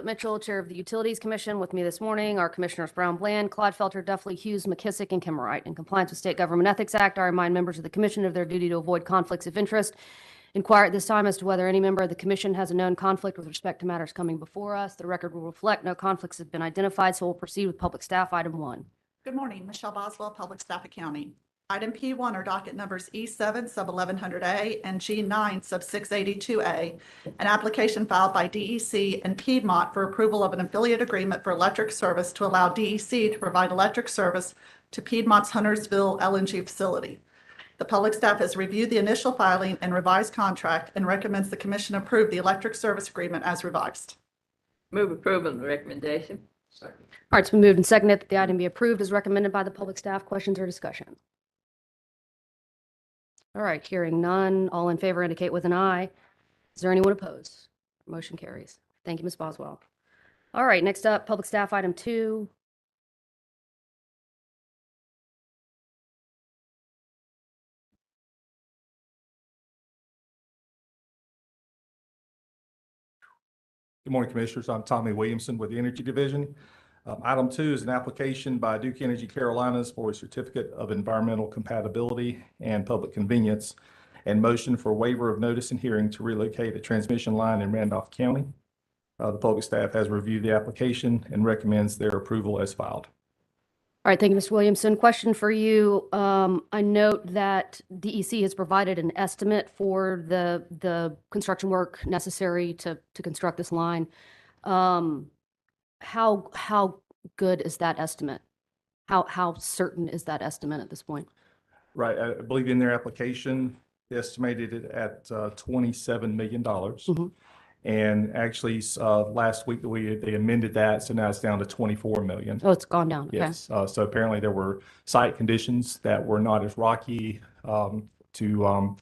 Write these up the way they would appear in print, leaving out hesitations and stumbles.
Mitchell, Chair of the Utilities Commission. With me this morning are Commissioners Brown Bland, Clodfelter, Duffley, Hughes, McKissick, and Kimmerite. In compliance with State Government Ethics Act, I remind members of the Commission of their duty to avoid conflicts of interest. Inquire at this time as to whether any member of the Commission has a known conflict with respect to matters coming before us. The record will reflect no conflicts have been identified, so we'll proceed with Public Staff Item 1. Good morning, Michelle Boswell, Public Staff Accounting. Item P1 are docket numbers E7 sub 1100A and G9 sub 682A, an application filed by DEC and Piedmont for approval of an affiliate agreement for electric service to allow DEC to provide electric service to Piedmont's Huntersville LNG facility. The public staff has reviewed the initial filing and revised contract and recommends the commission approve the electric service agreement as revised. Move approval of the recommendation. All right, it's been moved and seconded that the item be approved as recommended by the public staff. Questions or discussion? All right, hearing none. All in favor indicate with an eye. Is there anyone opposed? Motion carries. Thank you, Ms. Boswell. All right, next up, Public Staff Item 2. Good morning, Commissioners. I'm Tommy Williamson with the Energy Division. Item 2 is an application by Duke Energy Carolinas for a certificate of environmental compatibility and public convenience and motion for waiver of notice and hearing to relocate a transmission line in Randolph County. The public staff has reviewed the application and recommends their approval as filed. All right, thank you, Mr. Williamson. Question for you. I note that DEC has provided an estimate for the construction work necessary to construct this line. How good is that estimate? How certain is that estimate at this point? Right. I believe in their application, they estimated it at $27 million. Mhm. And actually, last week they amended that, so now it's down to 24 million. Oh, it's gone down. Okay. Yes. So apparently there were site conditions that were not as rocky to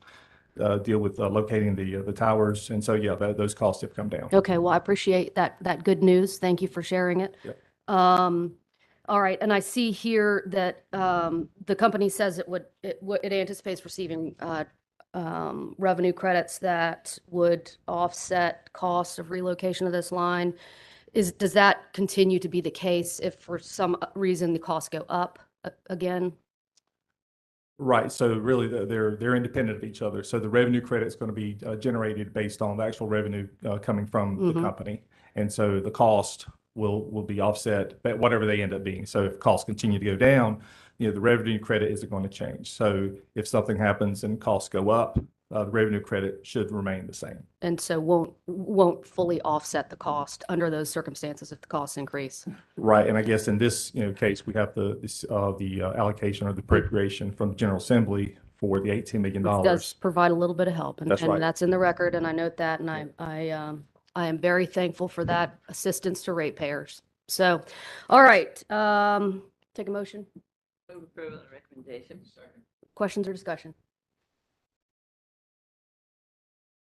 deal with locating the towers, and so yeah, those costs have come down. Okay. Well, I appreciate that good news. Thank you for sharing it. Yep. All right, and I see here that the company says it anticipates receiving revenue credits that would offset costs of relocation of this line. Does that continue to be the case if for some reason the costs go up again? Right. So really, they're independent of each other. So the revenue credit is going to be generated based on the actual revenue coming from the company, and so the cost will be offset, but whatever they end up being. So if costs continue to go down, the revenue credit isn't going to change. So if something happens and costs go up, the revenue credit should remain the same. And so won't fully offset the cost under those circumstances if the costs increase. Right. And I guess in this case, we have the allocation or the appropriation from the General Assembly for the $18 million. It does provide a little bit of help, and That's right. that's in the record, and I note that, and I am very thankful for that assistance to ratepayers. So, all right, take a motion. Move approval of the recommendation. Questions or discussion?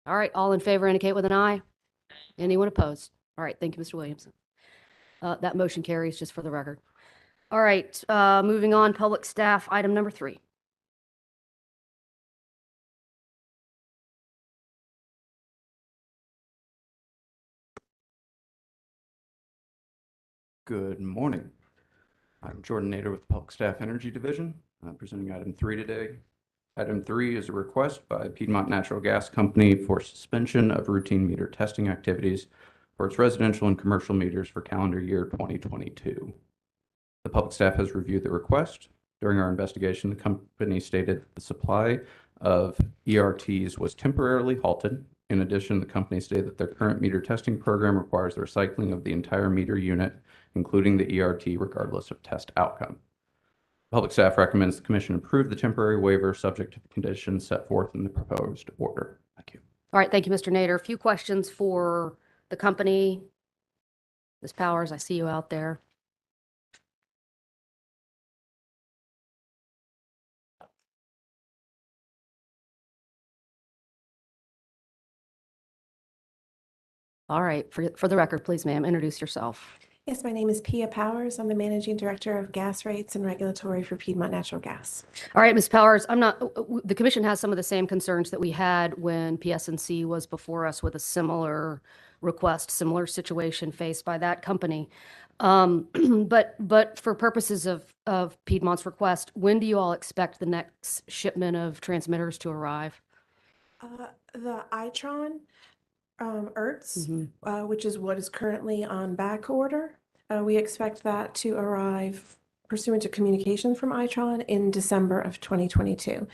All right, all in favor indicate with an eye. Anyone opposed? All right, thank you, Mr. Williamson. That motion carries just for the record. All right, moving on, Public Staff Item number 3. Good morning. I'm Jordan Nader with the Public Staff Energy Division. I'm presenting item 3 today. Item 3 is a request by Piedmont Natural Gas Company for suspension of routine meter testing activities for its residential and commercial meters for calendar year 2022. The public staff has reviewed the request. During our investigation, the company stated the supply of ERTs was temporarily halted. In addition, the company stated that their current meter testing program requires the recycling of the entire meter unit, including the ERT, regardless of test outcome. Public staff recommends the commission approve the temporary waiver subject to the conditions set forth in the proposed order. Thank you. All right, thank you, Mr. Nader. A few questions for the company. Ms. Powers, I see you out there. All right, for the record, please, ma'am, introduce yourself. Yes, my name is Pia Powers. I'm the Managing Director of Gas Rates and Regulatory for Piedmont Natural Gas. All right, Ms. Powers, the commission has some of the same concerns that we had when PSNC was before us with a similar request, similar situation faced by that company. But for purposes of Piedmont's request, when do you all expect the next shipment of transmitters to arrive? The Itron ERTS, Mhm. which is what is currently on back order, we expect that to arrive pursuant to communication from Itron in December of 2022.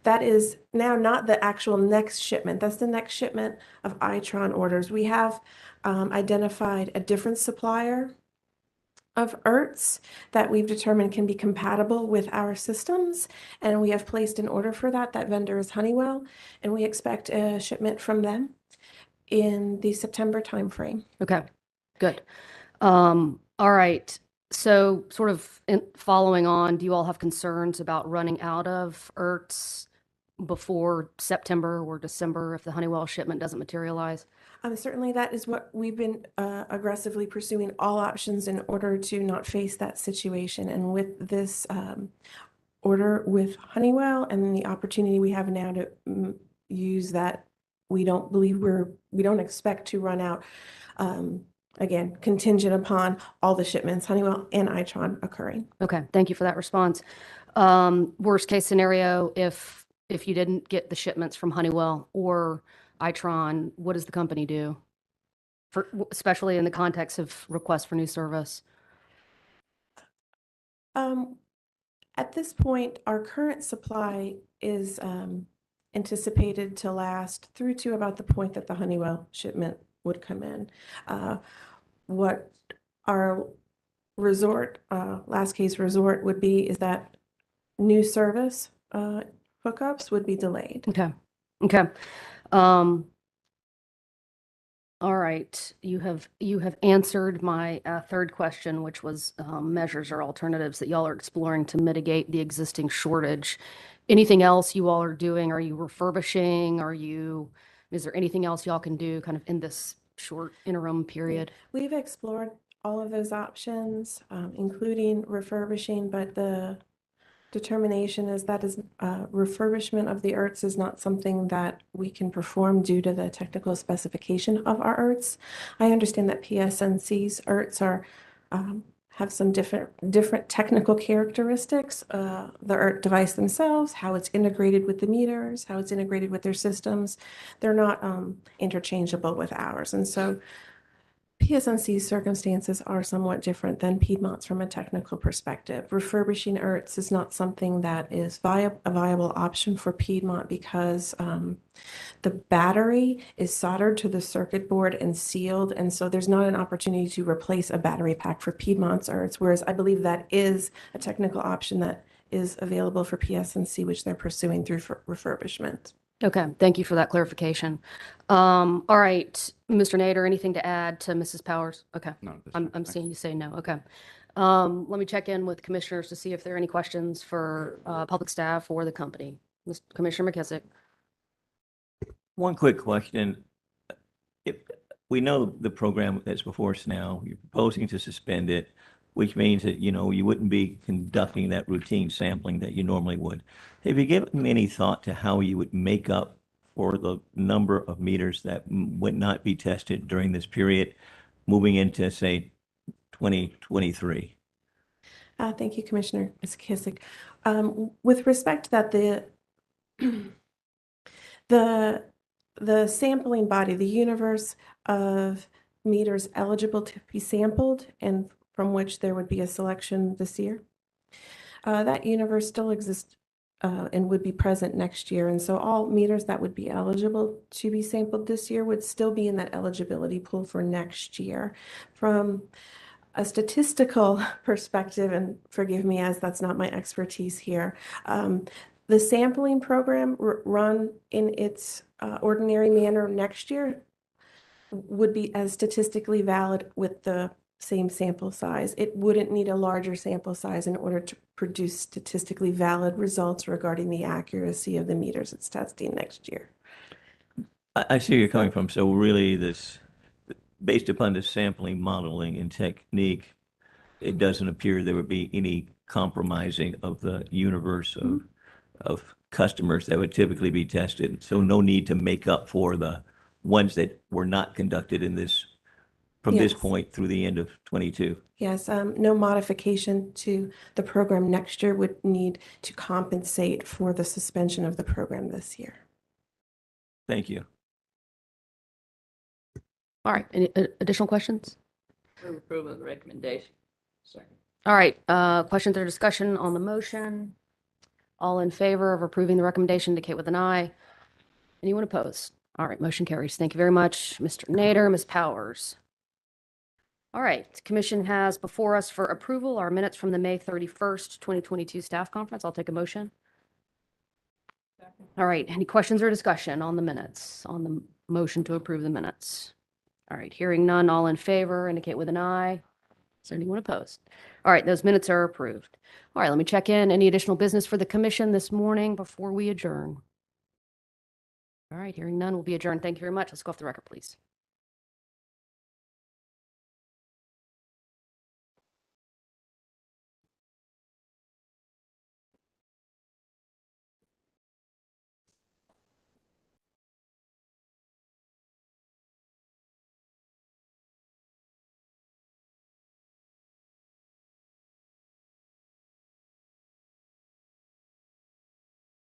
That is now not the actual next shipment. That's the next shipment of Itron orders. We have identified a different supplier of ERTS that we've determined can be compatible with our systems, and we have placed an order for that. That vendor is Honeywell, and we expect a shipment from them in the September timeframe. Okay, good. All right. So sort of following on, do you all have concerns about running out of ERTS before September or December if the Honeywell shipment doesn't materialize? Certainly, that is what we've been aggressively pursuing all options in order to not face that situation. And with this order with Honeywell and the opportunity we have now to use that, we don't expect to run out. Again, contingent upon all the shipments, Honeywell and Itron occurring. Okay, thank you for that response. Worst case scenario, if you didn't get the shipments from Honeywell or Itron, what does the company do? Especially in the context of requests for new service. At this point, our current supply is anticipated to last through to about the point that the Honeywell shipment would come in. What our last case resort would be is that new service hookups would be delayed. Okay. Okay. All right. You have answered my third question, which was measures or alternatives that y'all are exploring to mitigate the existing shortage. Anything else you all are doing? Are you refurbishing? Is there anything else y'all can do kind of in this short interim period? We've explored all of those options, including refurbishing, but the determination is that refurbishment of the ERTS is not something that we can perform due to the technical specification of our ERTS. I understand that PSNC's ERTS have some different technical characteristics. The ERT device themselves, how it's integrated with the meters, how it's integrated with their systems, they're not interchangeable with ours. And so PSNC's circumstances are somewhat different than Piedmont's from a technical perspective. Refurbishing ERTS is not something that is a viable option for Piedmont because the battery is soldered to the circuit board and sealed, and so there's not an opportunity to replace a battery pack for Piedmont's ERTS, whereas I believe that is a technical option that is available for PSNC, which they're pursuing through refurbishment. Okay, thank you for that clarification. All right, Mr. Nader, anything to add to Mrs. Powers? Okay, None at this I'm time. Thanks. seeing you say no. Okay. Let me check in with commissioners to see if there are any questions for public staff or the company. Commissioner McKissick. One quick question. If we know the program that's before us now, you're proposing to suspend it, which means that, you wouldn't be conducting that routine sampling that you normally would. Have you given any thought to how you would make up for the number of meters that would not be tested during this period, moving into, say, 2023? Thank you, Commissioner Kissick. With respect to that, the sampling body, the universe of meters eligible to be sampled and from which there would be a selection this year, that universe still exists and would be present next year. And so all meters that would be eligible to be sampled this year would still be in that eligibility pool for next year. From a statistical perspective, and forgive me as that's not my expertise here, the sampling program run in its ordinary manner next year would be as statistically valid with the same sample size. It wouldn't need a larger sample size in order to produce statistically valid results regarding the accuracy of the meters it's testing next year. I see where you're coming from. So really based upon the sampling, modeling, and technique, it doesn't appear there would be any compromising of the universe of customers that would typically be tested. So no need to make up for the ones that were not conducted in this, from this Yes. point through the end of 22. Yes, no modification to the program next year would need to compensate for the suspension of the program this year. Thank you. All right, any additional questions? Move approval of the recommendation. Second. All right, questions or discussion on the motion? All in favor of approving the recommendation indicate with an eye. Anyone opposed? All right, motion carries. Thank you very much, Mr. Nader, Ms. Powers. All right, commission has before us for approval our minutes from the May 31st, 2022 staff conference. I'll take a motion. All right, any questions or discussion on the minutes, on the motion to approve the minutes? All right, hearing none, all in favor indicate with an eye. Is there anyone opposed? All right, those minutes are approved. All right, let me check in. Any additional business for the commission this morning before we adjourn? All right, hearing none, we'll be adjourned. Thank you very much. Let's go off the record, please.